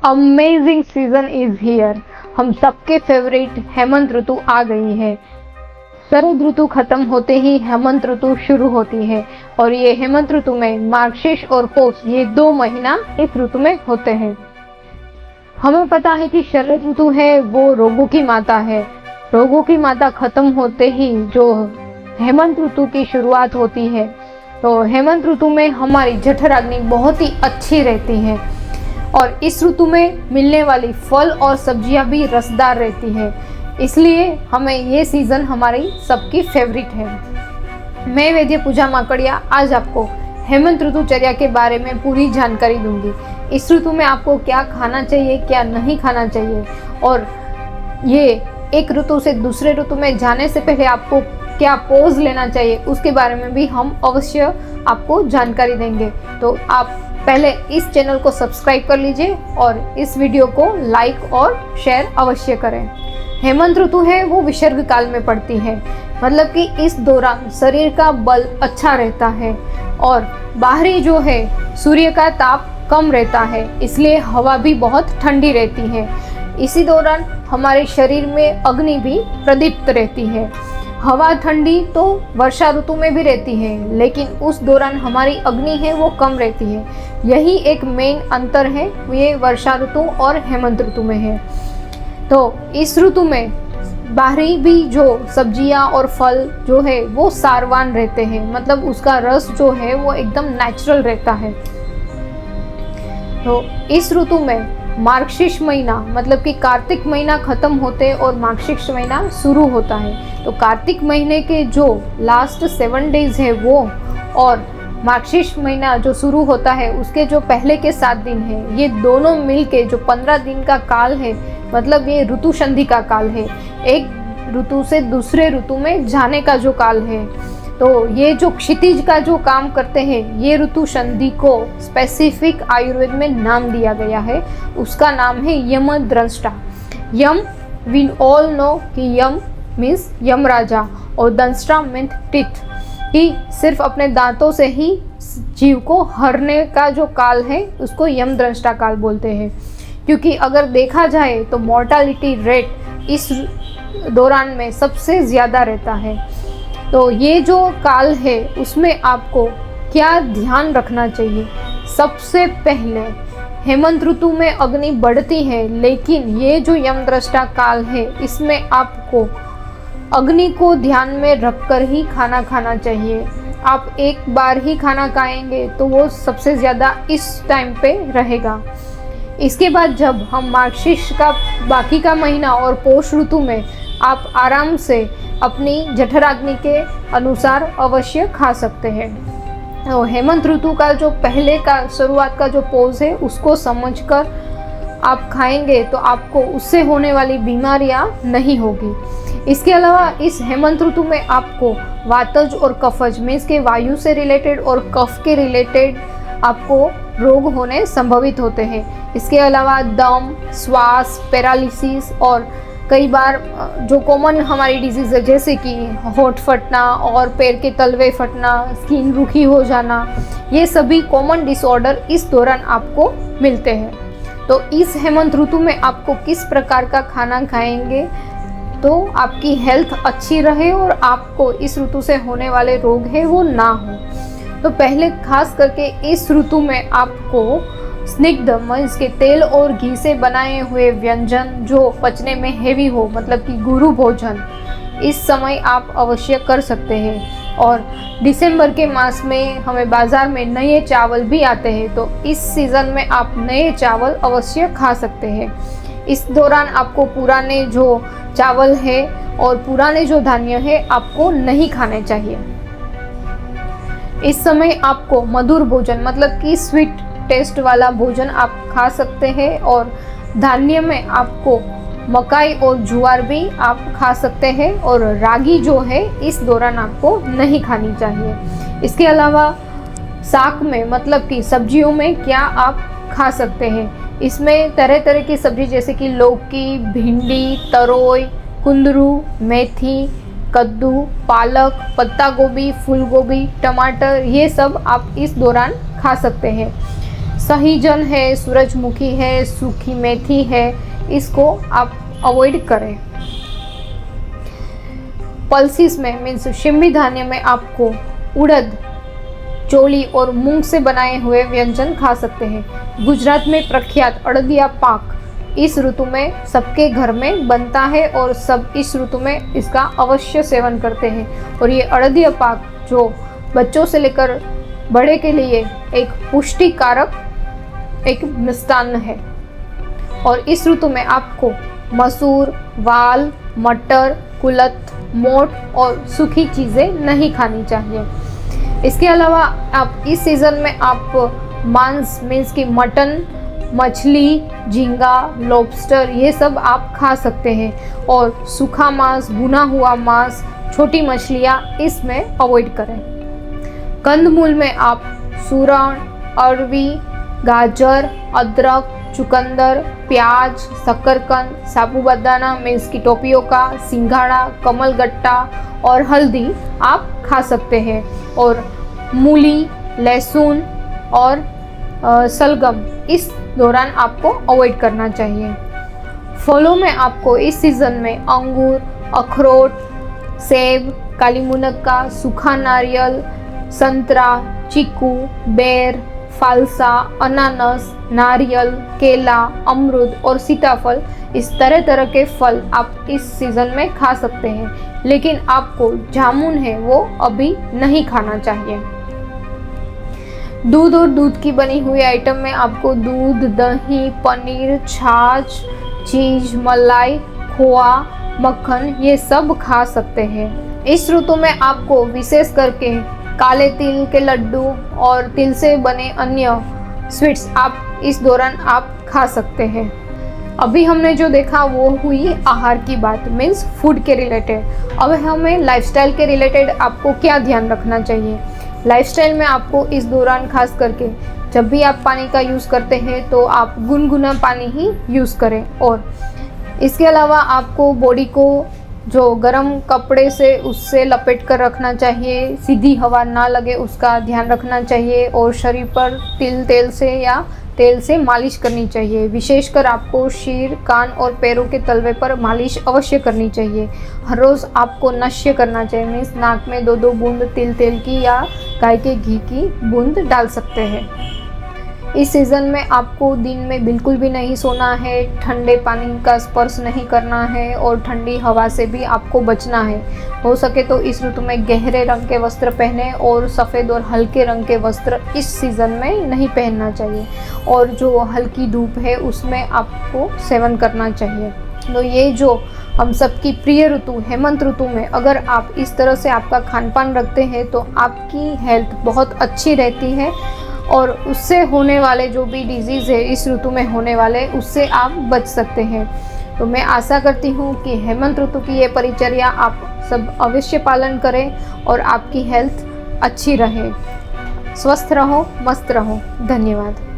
Amazing season is here. हम सबके favourite Hemant ऋतु आ गई है। शरद ऋतु खत्म होते ही हेमंत ऋतु शुरू होती है और ये हेमंत ऋतु में मार्गशीर्ष और पौष ये 2 महीना इस ऋतु में होते हैं। हमें पता है कि शरद ऋतु है वो रोगों की माता है। रोगों की माता खत्म होते ही जो हेमंत ऋतु की शुरुआत होती है, तो हेमंत ऋतु में हमारी जठराग्नि बहुत ही अच्छी रहती है और इस ऋतु में मिलने वाली फल और सब्जियां भी रसदार रहती है। इसलिए हमें ये सीज़न हमारी सबकी फेवरेट है। मैं वैद्य पूजा माकड़िया आज आपको हेमंत ऋतुचर्या के बारे में पूरी जानकारी दूंगी। इस ऋतु में आपको क्या खाना चाहिए, क्या नहीं खाना चाहिए और ये एक ऋतु से दूसरे ऋतु में जाने से पहले आपको क्या पोज लेना चाहिए, उसके बारे में भी हम अवश्य आपको जानकारी देंगे। तो आप पहले इस चैनल को सब्सक्राइब कर लीजिए और इस वीडियो को लाइक और शेयर अवश्य करें। हेमंत ऋतु है वो विसर्ग काल में पड़ती है, मतलब कि इस दौरान शरीर का बल अच्छा रहता है और बाहरी जो है सूर्य का ताप कम रहता है, इसलिए हवा भी बहुत ठंडी रहती है। इसी दौरान हमारे शरीर में अग्नि भी प्रदीप्त रहती है। हवा ठंडी तो वर्षा ऋतु में भी रहती है, लेकिन उस दौरान हमारी अग्नि है वो कम रहती है। यही एक मेन अंतर है, ये वर्षा ऋतु और हेमंत ऋतु में है। तो इस ऋतु में बाहरी भी जो सब्जियां और फल जो है वो सारवान रहते हैं, मतलब उसका रस जो है वो एकदम नेचुरल रहता है। तो इस ऋतु में मार्गशीर्ष महीना मतलब कि कार्तिक महीना खत्म होते और मार्गशीर्ष महीना शुरू होता है। तो कार्तिक महीने के जो लास्ट 7 डेज है वो और मार्गशीर्ष महीना जो शुरू होता है उसके जो पहले के 7 दिन है, ये दोनों मिलके जो 15 दिन का काल है, मतलब ये ऋतु संधि का काल है। एक ऋतु से दूसरे ऋतु में जाने का जो काल है, तो ये जो क्षितिज का जो काम करते हैं, ये ऋतु संधि को स्पेसिफिक आयुर्वेद में नाम दिया गया है। उसका नाम है यम द्रष्टा। यम वी ऑल नो कि यम मीन्स यमराजा और दंष्टा मीन्स टिथ, कि सिर्फ अपने दांतों से ही जीव को हरने का जो काल है उसको यम द्रष्टा काल बोलते हैं। क्योंकि अगर देखा जाए तो मॉर्टालिटी रेट इस दौरान में सबसे ज़्यादा रहता है। तो ये जो काल है उसमें आपको क्या ध्यान रखना चाहिए? सबसे पहले हेमंत ऋतु में अग्नि बढ़ती है, लेकिन ये जो यम द्रष्टा काल है इसमें आपको अग्नि को ध्यान में रखकर ही खाना खाना चाहिए। आप एक बार ही खाना खाएंगे तो वो सबसे ज़्यादा इस टाइम पे रहेगा। इसके बाद जब हम मार्गशीर्ष का बाकी का महीना और पौष ऋतु में आप आराम से अपनी जठराग्नि के अनुसार अवश्य खा सकते हैं। तो हेमंत ऋतु का जो पहले का शुरुआत का जो पोज है उसको समझकर आप खाएंगे तो आपको उससे होने वाली बीमारियां नहीं होगी। इसके अलावा इस हेमंत ऋतु में आपको वातज और कफज मीन्स के वायु से रिलेटेड और कफ के रिलेटेड आपको रोग होने संभवित होते हैं। इसके अलावा दम, श्वास, पैरालिसिस और कई बार जो कॉमन हमारी डिजीज़ है जैसे कि होंठ फटना और पैर के तलवे फटना, स्किन रूखी हो जाना, ये सभी कॉमन डिसऑर्डर इस दौरान आपको मिलते हैं। तो इस हेमंत ऋतु में आपको किस प्रकार का खाना खाएंगे तो आपकी हेल्थ अच्छी रहे और आपको इस ऋतु से होने वाले रोग है वो ना हो। तो पहले खास करके इस ऋतु में आपको स्निग्ध मीन्स के तेल और घी से बनाए हुए व्यंजन जो पचने में हेवी हो, मतलब कि गुरु भोजन, इस समय आप अवश्य कर सकते हैं। और दिसंबर के मास में हमें बाज़ार में नए चावल भी आते हैं, तो इस सीज़न में आप नए चावल अवश्य खा सकते हैं। इस दौरान आपको पुराने जो चावल है और पुराने जो धान्य है आपको नहीं खाने चाहिए। इस समय आपको मधुर भोजन मतलब कि स्वीट टेस्ट वाला भोजन आप खा सकते हैं और धान्य में आपको मकाई और ज्वार भी आप खा सकते हैं और रागी जो है इस दौरान आपको नहीं खानी चाहिए। इसके अलावा साग में मतलब कि सब्जियों में क्या आप खा सकते हैं? इसमें तरह तरह की सब्जी जैसे कि लौकी, भिंडी, तरोई, कुंदरू, मेथी, कद्दू, पालक, पत्ता गोभी, फूल गोभी, टमाटर, ये सब आप इस दौरान खा सकते हैं। सहीजन है, सूरजमुखी है, सूखी मेथी है, इसको आप अवॉइड करें। पल्सिस में मीन्स शिम्बी धान्य में आपको उड़द, चोली और मूंग से बनाए हुए व्यंजन खा सकते हैं। गुजरात में प्रख्यात अड़दिया पाक इस ऋतु में सबके घर में बनता है और सब इस ऋतु में इसका अवश्य सेवन करते हैं। और ये अड़दिया पाक जो बच्चों से लेकर बड़े के लिए एक पुष्टिकारक एक मिष्टान्न है। और इस ऋतु में आपको मसूर, वाल, मटर, कुलथ, मोठ और सूखी चीज़ें नहीं खानी चाहिए। इसके अलावा आप इस सीज़न में आप मांस मीन्स की मटन, मछली, झींगा, लॉबस्टर ये सब आप खा सकते हैं। और सूखा मांस, भुना हुआ मांस, छोटी मछलियाँ इसमें अवॉइड करें। कंदमूल में आप सूरण, अरवी, गाजर, अदरक, चुकंदर, प्याज, शकरकंद, साबूदाना मीन्स की टोपियोका, सिंघाड़ा, कमलगट्टा और हल्दी आप खा सकते हैं। और मूली, लहसुन और सलगम इस दौरान आपको अवॉइड करना चाहिए। फलों में आपको इस सीज़न में अंगूर, अखरोट, सेब, काली मुनक्का, सूखा नारियल, संतरा, चीकू, बेर, फालसा, अनानास, नारियल, केला, अमरूद और सीताफल इस तरह तरह के फल आप इस सीज़न में खा सकते हैं। लेकिन आपको जामुन है वो अभी नहीं खाना चाहिए। दूध और दूध की बनी हुई आइटम में आपको दूध, दही, पनीर, छाछ, चीज, मलाई, खोआ, मक्खन ये सब खा सकते हैं। इस ऋतु में आपको विशेष करके काले तिल के लड्डू और तिल से बने अन्य स्वीट्स आप इस दौरान आप खा सकते हैं। अभी हमने जो देखा वो हुई आहार की बात मीन्स फूड के रिलेटेड। अब हमें लाइफस्टाइल के रिलेटेड आपको क्या ध्यान रखना चाहिए। लाइफस्टाइल में आपको इस दौरान खास करके जब भी आप पानी का यूज़ करते हैं तो आप गुनगुना पानी ही यूज़ करें। और इसके अलावा आपको बॉडी को जो गर्म कपड़े से उससे लपेट कर रखना चाहिए, सीधी हवा ना लगे उसका ध्यान रखना चाहिए। और शरीर पर तेल से या तेल से मालिश करनी चाहिए। विशेषकर आपको सिर, कान और पैरों के तलवे पर मालिश अवश्य करनी चाहिए। हर रोज़ आपको नश्य करना चाहिए मीन्स नाक में 2-2 बूंद तेल की या गाय के घी की बूंद डाल सकते हैं। इस सीज़न में आपको दिन में बिल्कुल भी नहीं सोना है, ठंडे पानी का स्पर्श नहीं करना है और ठंडी हवा से भी आपको बचना है। हो सके तो इस ऋतु में गहरे रंग के वस्त्र पहने और सफ़ेद और हल्के रंग के वस्त्र इस सीज़न में नहीं पहनना चाहिए। और जो हल्की धूप है उसमें आपको सेवन करना चाहिए। तो ये जो हम सबकी प्रिय ऋतु हेमंत ऋतु में अगर आप इस तरह से आपका खान पान रखते हैं तो आपकी हेल्थ बहुत अच्छी रहती है और उससे होने वाले जो भी डिजीज़ है इस ऋतु में होने वाले उससे आप बच सकते हैं। तो मैं आशा करती हूँ कि हेमंत ऋतु की ये परिचर्या आप सब अवश्य पालन करें और आपकी हेल्थ अच्छी रहे। स्वस्थ रहो, मस्त रहो। धन्यवाद।